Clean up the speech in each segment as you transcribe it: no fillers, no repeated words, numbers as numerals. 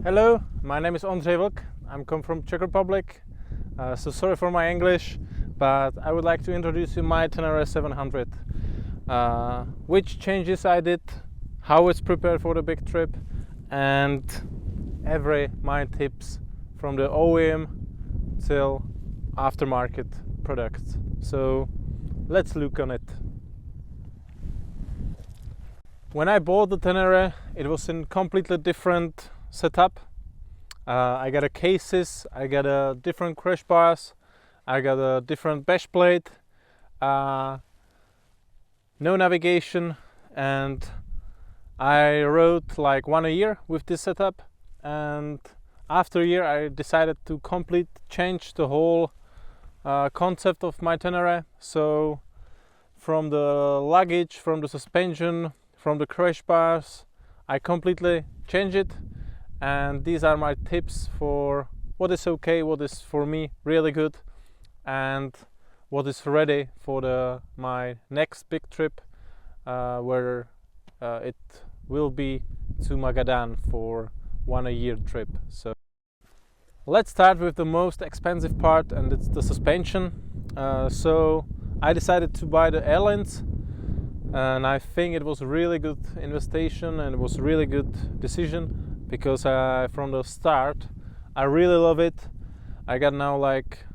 Hello, my name is Ondřej. I'm come from Czech Republic, so sorry for my English, but I would like to introduce you my Tenere 700, which changes I did, how it's prepared for the big trip, and every my tips from the OEM till aftermarket products. So let's look on it. When I bought the Tenere, it was in completely different setup. I got a cases, I got a different Crashbars, I got a different Bashplate, no navigation, and I rode like 1 year with this setup, and after a year I decided to change the whole concept of my Tenere. So from the luggage, from the suspension, from the Crashbars, I completely changed it, and these are my tips for what is okay, what is for me really good, and what is ready for my next big trip, where it will be to Magadan for 1 year trip. So let's start with the most expensive part, and it's the suspension. So I decided to buy the airlines, and I think it was a really good investigation and it was a really good decision, because from the start I really love it. I got now like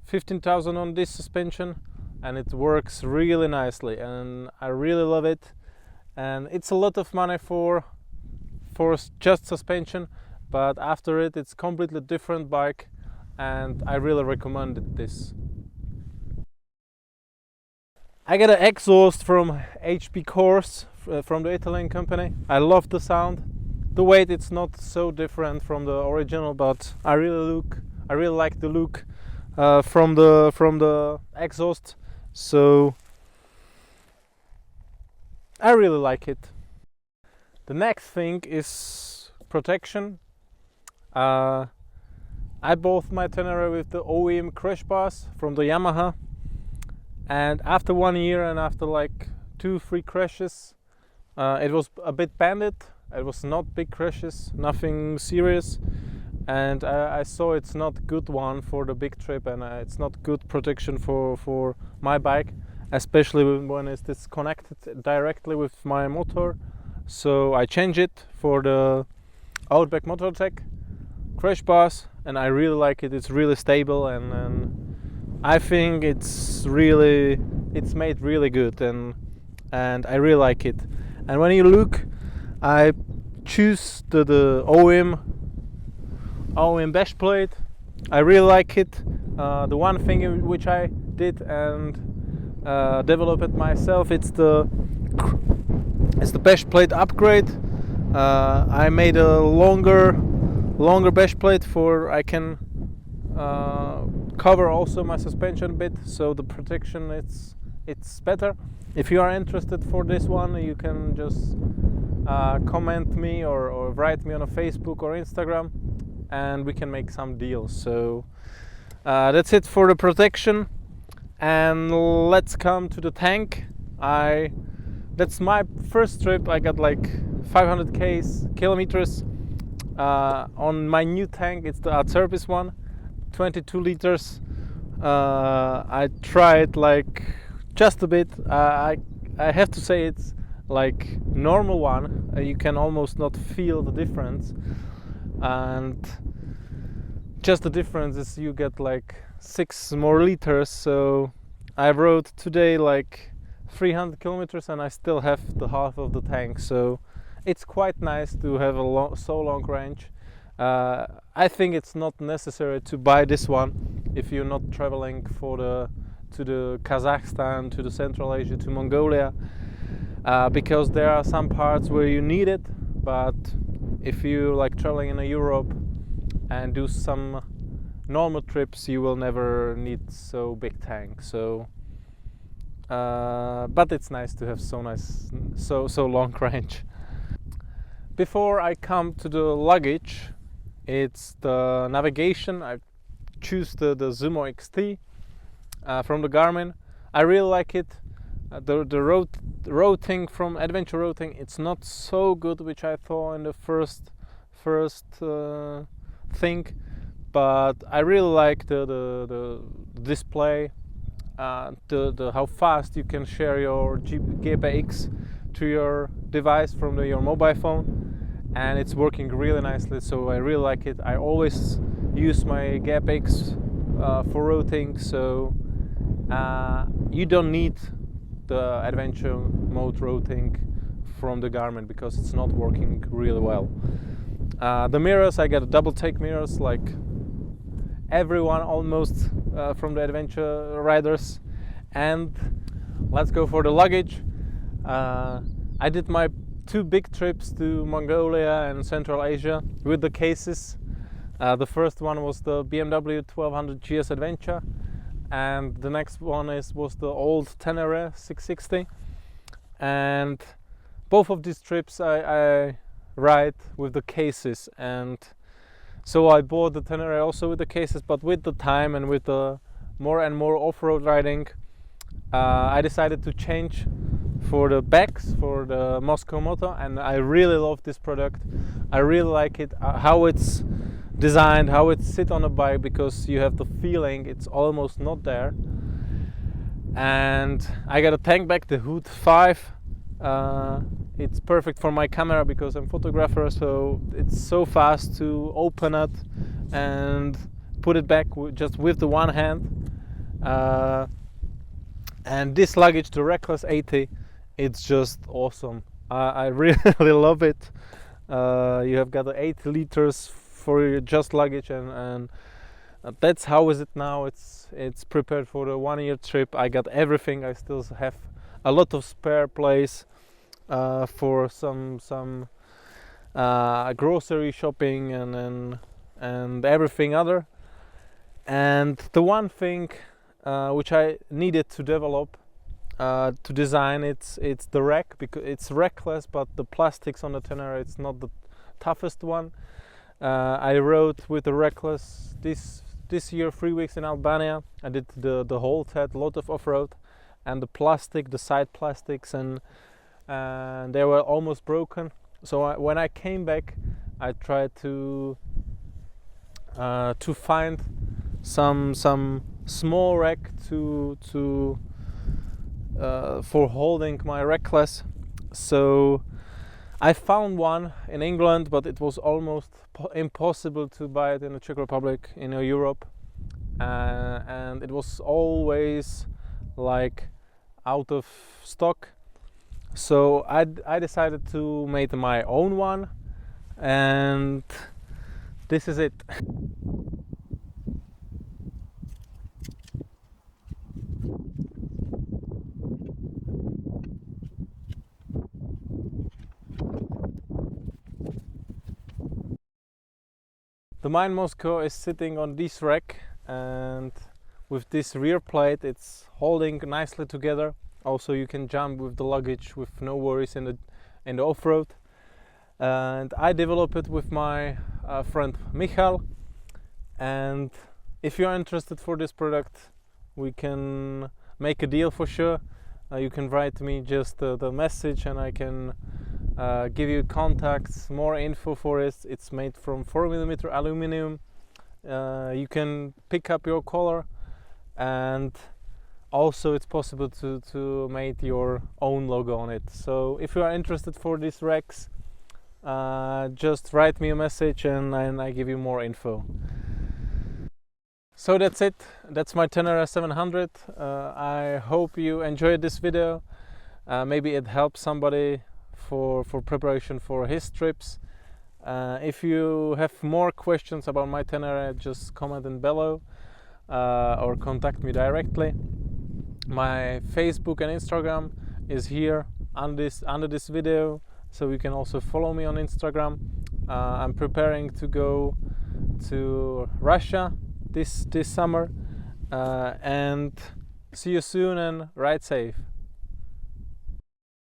15,000 on this suspension, and it works really nicely, and I really love it. And it's a lot of money for just suspension, but after it's completely different bike, and I really recommend this. I got an exhaust from HP CORSE, from the Italian company. I love the sound. The weight, it's not so different from the original, but I really like the look from the exhaust. So I really like it. The next thing is protection. I bought my Tenere with the OEM Crashbars from the Yamaha, and after 1 year and after like 2-3 crashes, it was a bit bended. It was not big crashes, nothing serious, and I saw it's not good one for the big trip, and it's not good protection for my bike, especially when it's disconnected directly with my motor. So I changed it for the Outback Motortek Crashbars, and I really like it. It's really stable, and I think it's made really good, and I really like it. And when you look, I choose the OEM Bashplate. I really like it. The one thing which I did and developed it myself, it's the Bashplate upgrade. I made a longer Bashplate for I can cover also my suspension a bit, so the protection it's better. If you are interested for this one, you can just comment me or write me on a Facebook or Instagram, and we can make some deals. So that's it for the protection, and let's come to the tank. That's my first trip. I got like 500 kilometers on my new tank. It's the Acerbis one, 22 liters. I tried like just a bit. I have to say it's like normal one. You can almost not feel the difference, and just the difference is you get like 6 more liters. So I rode today like 300 kilometers, and I still have the half of the tank. So it's quite nice to have a so long range. I think it's not necessary to buy this one if you're not traveling to the Kazakhstan, to the Central Asia, to Mongolia, because there are some parts where you need it. But if you like traveling in Europe and do some normal trips, you will never need so big tank. So but it's nice to have so long range. Before I come to the luggage, it's the navigation. I choose the Zumo XT from the Garmin. I really like it. The roading from adventure roading, it's not so good, which I thought in the first thing, but I really like the display, the how fast you can share your GPX to your device from your mobile phone, and it's working really nicely, so I really like it. I always use my GPX for routing, so you don't need the adventure mode routing from the Garmin because it's not working really well. The mirrors, I got Dobletakemirrors like everyone almost from the adventure riders. And let's go for the luggage. I did my 2 big trips to Mongolia and Central Asia with the cases. The first one was the BMW 1200 GS Adventure, and the next one was the old Tenere 660. And both of these trips I ride with the cases, and so I bought the Tenere also with the cases, but with the time and with the more and more off-road riding, I decided to change for the bags for the Mosko Moto, and I really love this product. I really like it, how it's designed, how it sits on a bike, because you have the feeling it's almost not there. And I got a Tankbag, the Hood 5. It's perfect for my camera because I'm a photographer, so it's so fast to open it and put it back just with the one hand. And this luggage, the Rackless 80, it's just awesome. I really love it. You have got the 8 liters for your just luggage, and that's how is it now. It's prepared for the 1-year trip. I got everything. I still have a lot of spare place for some grocery shopping and everything other. And the one thing which I needed to develop, to design, it's the rack, because it's rackless, but the plastics on the Tenere, it's not the toughest one. I rode with the Rackless this year 3 weeks in Albania. I did the whole set, a lot of off-road, and the side plastics, and they were almost broken. So when I came back, I tried to find some small rack for holding my Rackless. So I found one in England, but it was almost impossible to buy it in the Czech Republic, in Europe, and it was always like out of stock. So I decided to make my own one, and this is it. The mine Mosko is sitting on this rack, and with this rear plate it's holding nicely together. Also you can jump with the luggage with no worries in the off-road. And I developed it with my friend Michal, and if you are interested for this product, we can make a deal for sure. You can write me just the message, and I can give you contacts, more info for it. It's made from 4mm aluminum. You can pick up your color, and also it's possible to make your own logo on it. So if you are interested for these racks, just write me a message, and I give you more info. So that's it. That's my Tenere 700. I hope you enjoyed this video. Maybe it helps somebody for preparation for his trips. If you have more questions about my Tenere, just comment in below or contact me directly. My Facebook and Instagram is here under this video, so you can also follow me on Instagram. I'm preparing to go to Russia this summer, and see you soon, and ride safe.